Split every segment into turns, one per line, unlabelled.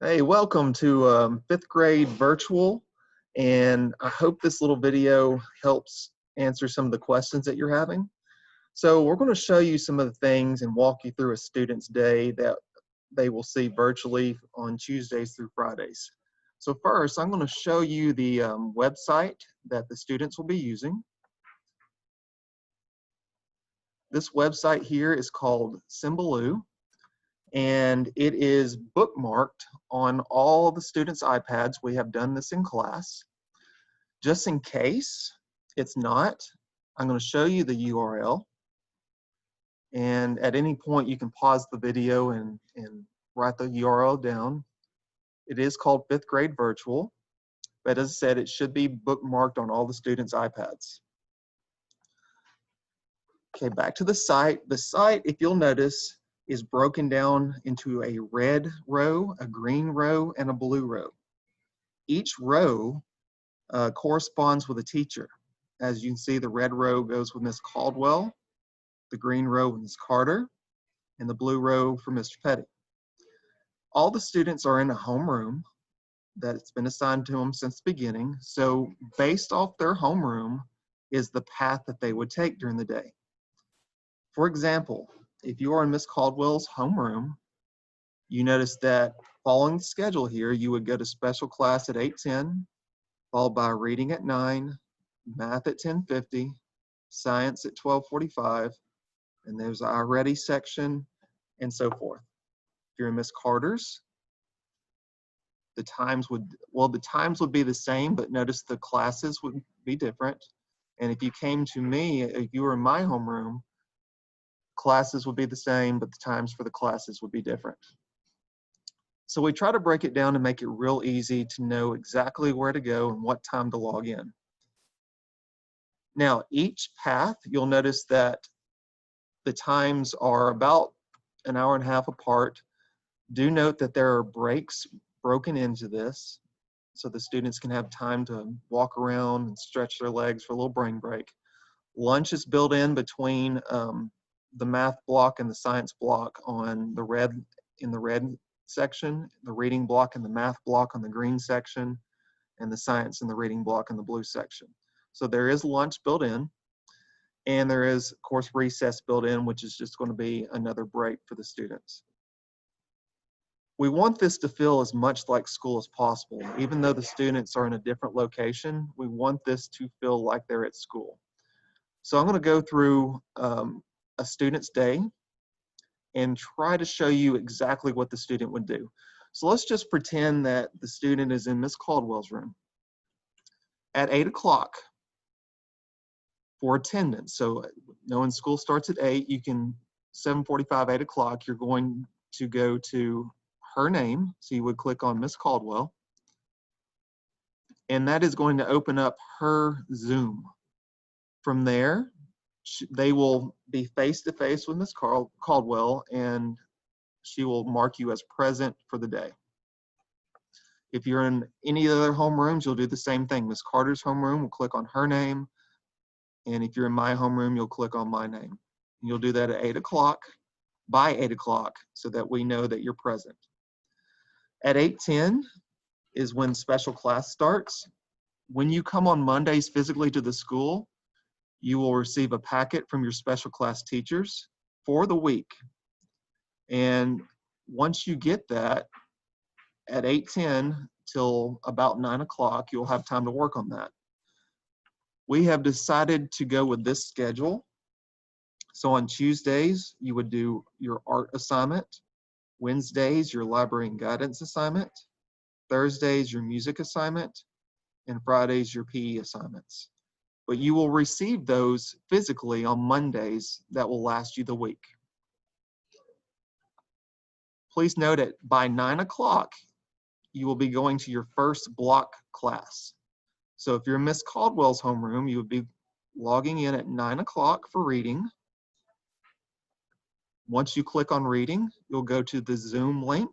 Hey, welcome to fifth grade virtual, and I hope this little video helps answer some of the questions that you're having. So we're going to show you some of the things and walk you through a student's day that they will see virtually on Tuesdays through Fridays. So first, I'm going to show you the website that the students will be using. This website here is called Symbaloo, and it is bookmarked on all the students' iPads. We have done this in class. Just in case it's not, I'm going to show you the URL. And at any point, you can pause the video and write the URL down. It is called Fifth Grade Virtual, but as I said, it should be bookmarked on all the students' iPads. Okay, back to the site. The site, if you'll notice, is broken down into a red row, a green row, and a blue row. Each row corresponds with a teacher. As you can see, the red row goes with Miss Caldwell, the green row with Ms. Carter, and the blue row for Mr. Petty. All the students are in a homeroom that's been assigned to them since the beginning. So based off their homeroom is the path that they would take during the day. For example, if you are in Ms. Caldwell's homeroom, you notice that following the schedule here, you would go to special class at 8:10, followed by reading at 9, math at 10:50, science at 12:45, and there's our ready section, and so forth. If you're in Miss Carter's, the times would be the same, but notice the classes would be different. And if you came to me, if you were in my homeroom, classes would be the same, but the times for the classes would be different. So we try to break it down to make it real easy to know exactly where to go and what time to log in. Now, each path, you'll notice that the times are about an hour and a half apart. Do note that there are breaks broken into this, so the students can have time to walk around and stretch their legs for a little brain break. Lunch is built in between the math block and the science block on the red, in the red section, the reading block and the math block on the green section, and the science and the reading block in the blue section. So there is lunch built in, and there is, of course, recess built in, which is just going to be another break for the students. We want this to feel as much like school as possible. Even though the students are in a different location, we want this to feel like they're at school. So I'm going to go through a student's day and try to show you exactly what the student would do. So let's just pretend that the student is in Miss Caldwell's room at 8 o'clock for attendance. So knowing school starts at 8, you can 7:45, 8 o'clock, you're going to go to her name. So you would click on Miss Caldwell, and that is going to open up her Zoom. From there, they will be face-to-face with Miss Caldwell, and she will mark you as present for the day. If you're in any other homerooms, you'll do the same thing. Miss Carter's homeroom will click on her name, and if you're in my homeroom, you'll click on my name. You'll do that at 8 o'clock, by 8 o'clock, so that we know that you're present. At 8:10 is when special class starts. When you come on Mondays physically to the school, you will receive a packet from your special class teachers for the week. And once you get that, at 8:10 till about 9 o'clock, you'll have time to work on that. We have decided to go with this schedule. So on Tuesdays, you would do your art assignment. Wednesdays, your library and guidance assignment. Thursdays, your music assignment. And Fridays, your PE assignments. But you will receive those physically on Mondays that will last you the week. Please note that by 9 o'clock, you will be going to your first block class. So if you're in Miss Caldwell's homeroom, you would be logging in at 9 o'clock for reading. Once you click on reading, you'll go to the Zoom link.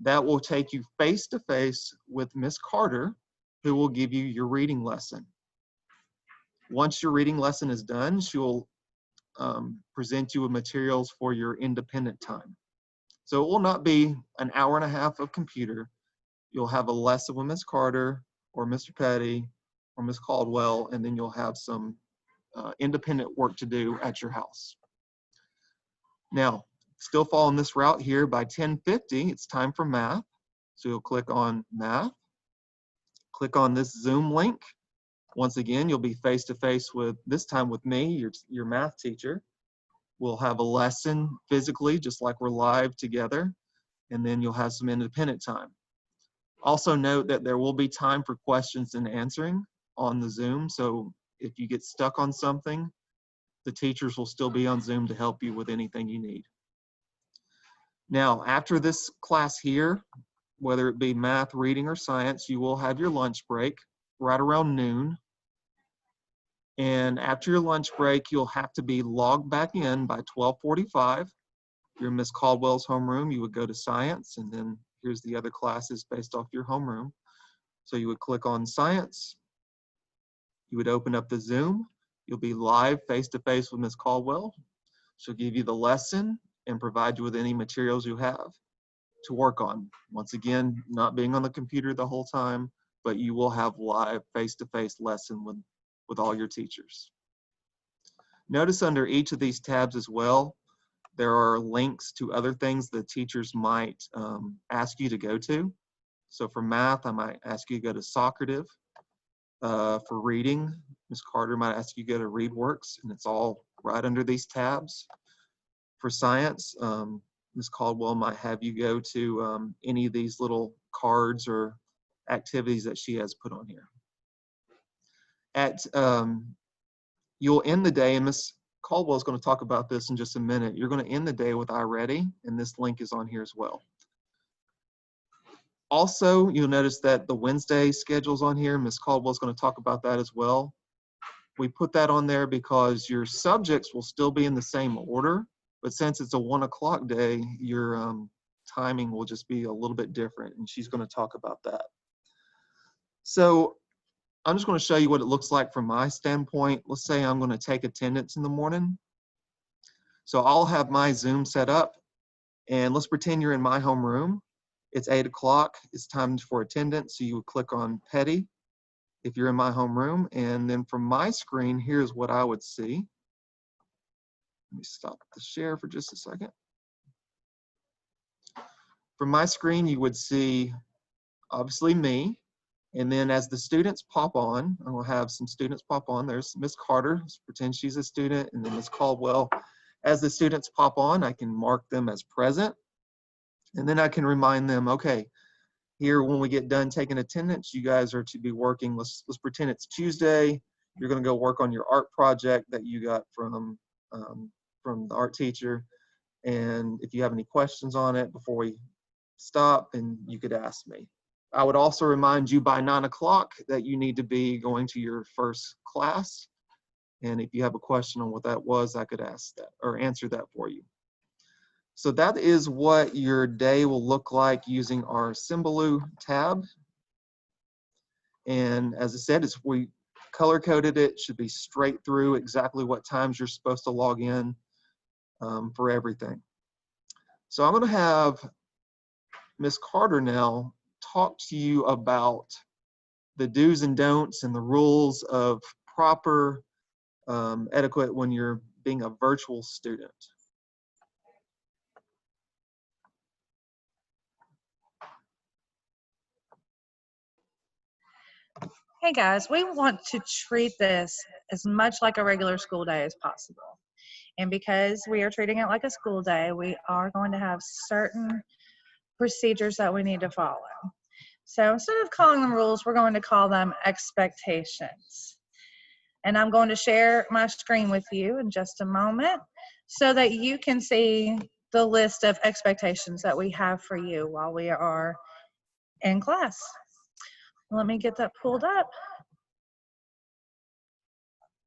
That will take you face-to-face with Miss Carter, who will give you your reading lesson. Once your reading lesson is done, she will present you with materials for your independent time. So it will not be an hour and a half of computer. You'll have a lesson with Ms. Carter or Mr. Petty or Ms. Caldwell, and then you'll have some independent work to do at your house. Now, still following this route here, by 10:50, it's time for math. So you'll click on math, click on this Zoom link. Once again, you'll be face-to-face with, this time with me, your math teacher. We'll have a lesson physically, just like we're live together, and then you'll have some independent time. Also note that there will be time for questions and answering on the Zoom, so if you get stuck on something, the teachers will still be on Zoom to help you with anything you need. Now, after this class here, whether it be math, reading, or science, you will have your lunch break right around noon. And after your lunch break, you'll have to be logged back in by 12:45. If you're in Ms. Caldwell's homeroom, you would go to science, and then here's the other classes based off your homeroom. So you would click on science. You would open up the Zoom. You'll be live face-to-face with Ms. Caldwell. She'll give you the lesson and provide you with any materials you have to work on. Once again, not being on the computer the whole time, but you will have live face-to-face lesson with all your teachers. Notice under each of these tabs as well, there are links to other things the teachers might ask you to go to. So for math, I might ask you to go to Socrative. For reading, Ms. Carter might ask you to go to ReadWorks, and it's all right under these tabs. For science, Ms. Caldwell might have you go to any of these little cards or activities that she has put on here. You'll end the day, and Ms. Caldwell is going to talk about this in just a minute. You're going to end the day with iReady, and this link is on here as well. Also, you'll notice that the Wednesday schedule's on here. Ms. Caldwell is going to talk about that as well. We put that on there because your subjects will still be in the same order, but since it's a 1 o'clock day, your timing will just be a little bit different, and she's going to talk about that. So I'm just going to show you what it looks like from my standpoint. Let's say I'm going to take attendance in the morning. So I'll have my Zoom set up, and let's pretend you're in my homeroom. It's 8 o'clock, it's time for attendance, so you would click on Petty if you're in my homeroom, and then from my screen, here's what I would see. Let me stop the share for just a second. From my screen, you would see, obviously, me, and then as the students pop on, I will have some students pop on. There's Ms. Carter, let's pretend she's a student, and then Ms. Caldwell. As the students pop on, I can mark them as present, and then I can remind them, okay, here when we get done taking attendance, you guys are to be working, let's pretend it's Tuesday, you're gonna go work on your art project that you got from the art teacher, and if you have any questions on it before we stop, then you could ask me. I would also remind you by 9 o'clock that you need to be going to your first class. And if you have a question on what that was, I could ask that or answer that for you. So that is what your day will look like using our Symbaloo tab. And as I said, we color coded it, should be straight through exactly what times you're supposed to log in for everything. So I'm going to have Ms. Carter now talk to you about the do's and don'ts and the rules of proper etiquette when you're being a virtual student.
Hey guys, we want to treat this as much like a regular school day as possible. And because we are treating it like a school day, we are going to have certain procedures that we need to follow. So instead of calling them rules, we're going to call them expectations. And I'm going to share my screen with you in just a moment so that you can see the list of expectations that we have for you while we are in class. Let me get that pulled up.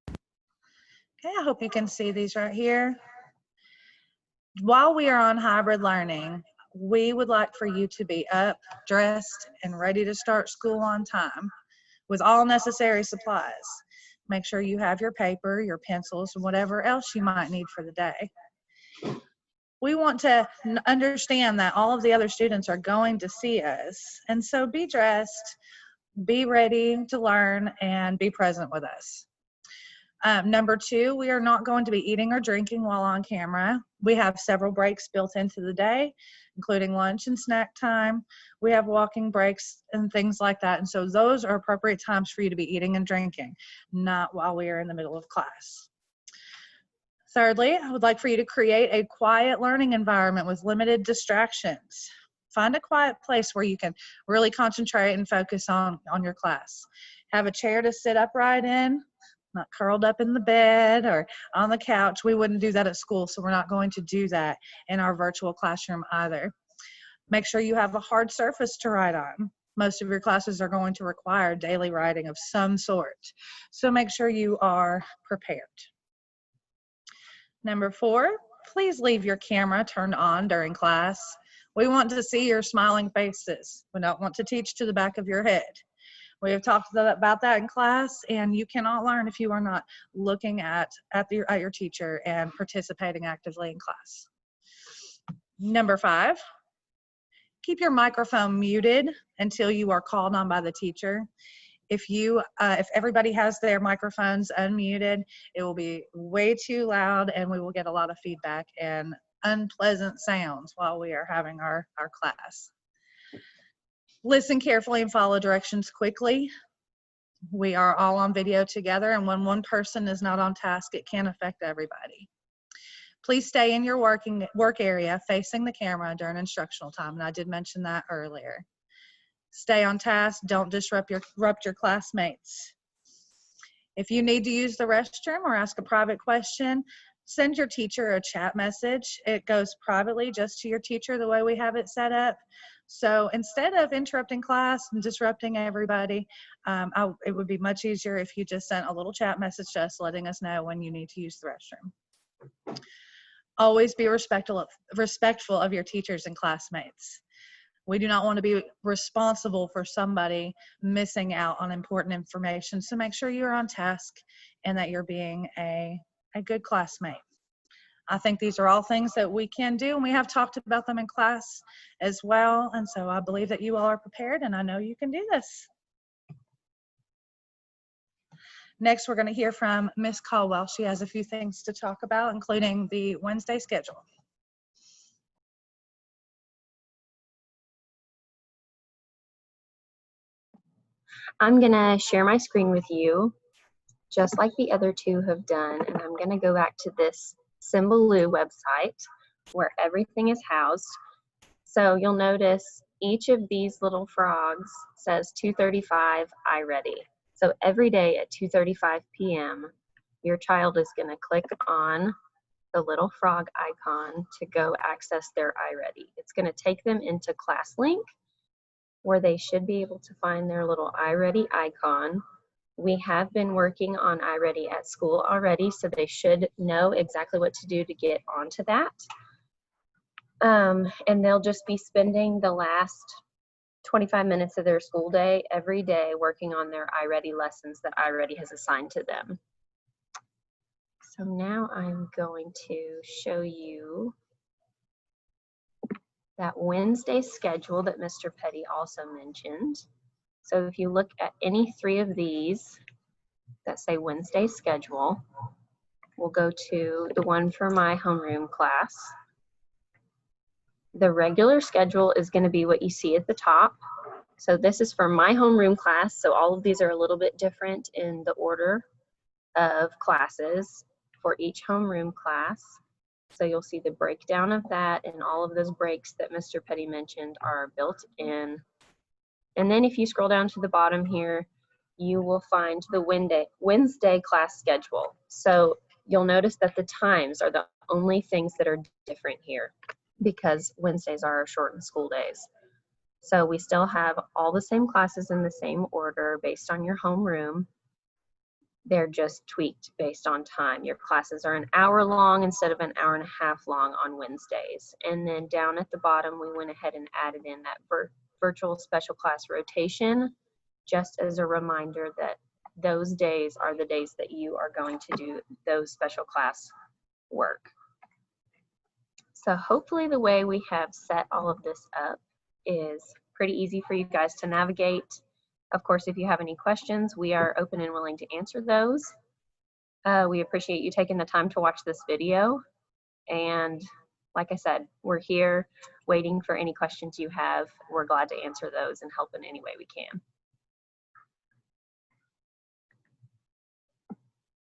Okay, I hope you can see these right here. While we are on hybrid learning, we would like for you to be up, dressed, and ready to start school on time with all necessary supplies. Make sure you have your paper, your pencils, and whatever else you might need for the day. We want to understand that all of the other students are going to see us. And so be dressed, be ready to learn, and be present with us. Number two, we are not going to be eating or drinking while on camera. We have several breaks built into the day, including lunch and snack time. We have walking breaks and things like that. And so those are appropriate times for you to be eating and drinking, not while we are in the middle of class. Thirdly, I would like for you to create a quiet learning environment with limited distractions. Find a quiet place where you can really concentrate and focus on your class. Have a chair to sit upright in, not curled up in the bed or on the couch. We wouldn't do that at school, so we're not going to do that in our virtual classroom either. Make sure you have a hard surface to write on. Most of your classes are going to require daily writing of some sort, so make sure you are prepared. Number four, please leave your camera turned on during class. We want to see your smiling faces. We don't want to teach to the back of your head. We have talked about that in class, and you cannot learn if you are not looking at your teacher and participating actively in class. Number five, keep your microphone muted until you are called on by the teacher. If everybody has their microphones unmuted, it will be way too loud, and we will get a lot of feedback and unpleasant sounds while we are having our class. Listen carefully and follow directions quickly. We are all on video together, and when one person is not on task, it can affect everybody. Please stay in your work area facing the camera during instructional time, and I did mention that earlier. Stay on task. Don't disrupt your classmates. If you need to use the restroom or ask a private question, send your teacher a chat message. It goes privately just to your teacher the way we have it set up. So instead of interrupting class and disrupting everybody, it would be much easier if you just sent a little chat message to us letting us know when you need to use the restroom. Always be respectful of your teachers and classmates. We do not want to be responsible for somebody missing out on important information. So make sure you're on task and that you're being a good classmate. I think these are all things that we can do, and we have talked about them in class as well. And so I believe that you all are prepared, and I know you can do this. Next, we're going to hear from Ms. Caldwell. She has a few things to talk about, including the Wednesday schedule.
I'm gonna share my screen with you, just like the other two have done, and I'm gonna go back to this Symbaloo website where everything is housed. So you'll notice each of these little frogs says 2:35 iReady. So every day at 2:35 p.m. your child is gonna click on the little frog icon to go access their iReady. It's gonna take them into ClassLink, where they should be able to find their little iReady icon. We have been working on iReady at school already, so they should know exactly what to do to get onto that. And they'll just be spending the last 25 minutes of their school day every day working on their iReady lessons that iReady has assigned to them. So now I'm going to show you that Wednesday schedule that Mr. Petty also mentioned. So if you look at any three of these that say Wednesday schedule, we'll go to the one for my homeroom class. The regular schedule is going to be what you see at the top. So this is for my homeroom class. So all of these are a little bit different in the order of classes for each homeroom class. So you'll see the breakdown of that, and all of those breaks that Mr. Petty mentioned are built in. And then if you scroll down to the bottom here, you will find the Wednesday class schedule. So you'll notice that the times are the only things that are different here because Wednesdays are our shortened school days. So we still have all the same classes in the same order based on your homeroom. They're just tweaked based on time. Your classes are an hour long instead of an hour and a half long on Wednesdays. And then down at the bottom, we went ahead and added in that virtual special class rotation, just as a reminder that those days are the days that you are going to do those special class work. So hopefully the way we have set all of this up is pretty easy for you guys to navigate. Of course, if you have any questions, we are open and willing to answer those. We appreciate you taking the time to watch this video. And like I said, we're here waiting for any questions you have. We're glad to answer those and help in any way we can.